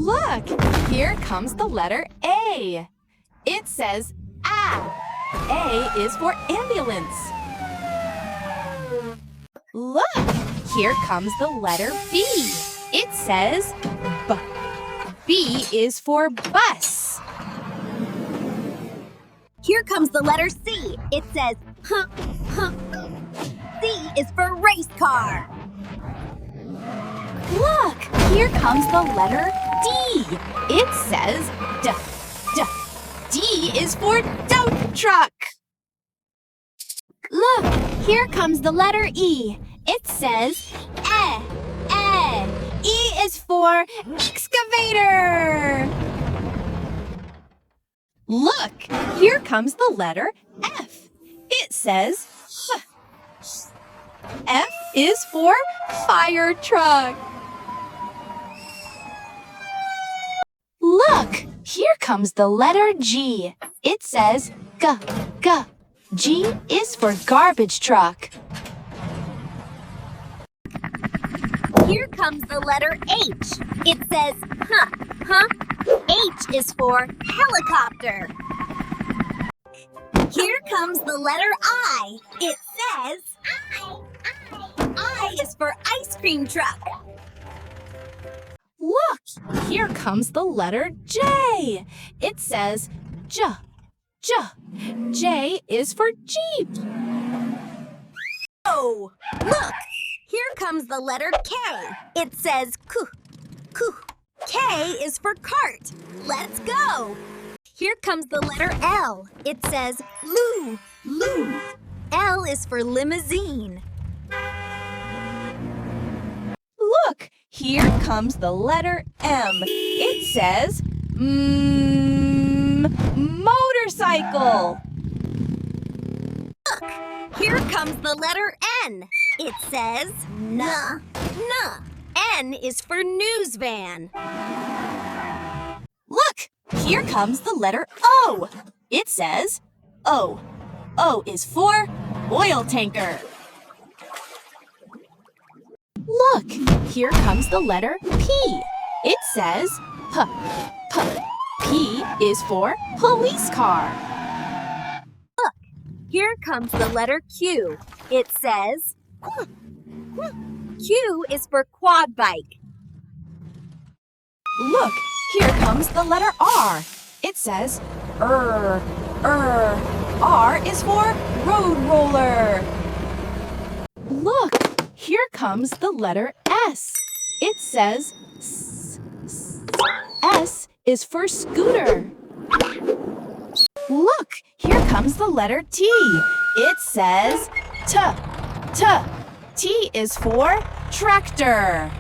Look, here comes the letter A. It says A. A is for ambulance. Look, here comes the letter B. It says B. B is for bus. Here comes the letter C. It says C is for race car. Look, here comes the letter D. It says D. D. D is for dump truck. Look, here comes the letter E. It says E. E is for excavator. Look, here comes the letter F. It says F. F is for fire truck. Look, here comes the letter G. It says G. G. G is for garbage truck. Here comes the letter H. It says H is for helicopter. Here comes the letter I. It says I is for ice cream truck. Look, here comes the letter J. It says J. J. J is for Jeep. Oh, look, here comes the letter K. It says K. K is for cart. Let's go. Here comes the letter L. It says Loo. L is for limousine. Look, here comes the letter M. It says motorcycle. Look, here comes the letter N. It says N. N is for news van. Look, here comes the letter O. It says O. O is for oil tanker. Look, here comes the letter P. It says P. P is for police car. Look, here comes the letter Q. It says Q is for quad bike. Look, here comes the letter R. It says R is for road roller. Look, here comes the letter S. It says S is for scooter. Look, here comes the letter T. It says T. T is for tractor.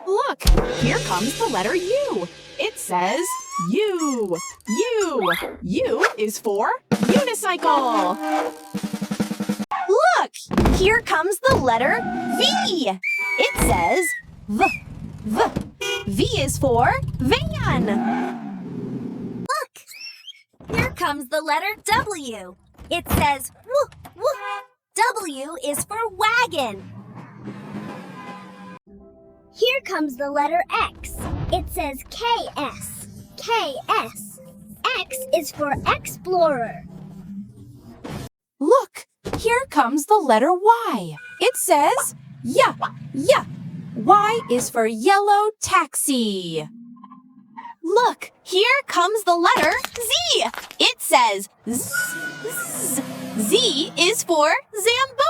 Look, here comes the letter U. It says U. U is for unicycle. Look, here comes the letter V. It says V. V is for van. Look, here comes the letter W. It says W is for wagon. Here comes the letter X. It says KS. X is for explorer. Look, here comes the letter Y. It says yeah. Y is for yellow taxi. Look, here comes the letter Z. It says Z is for Zamboni.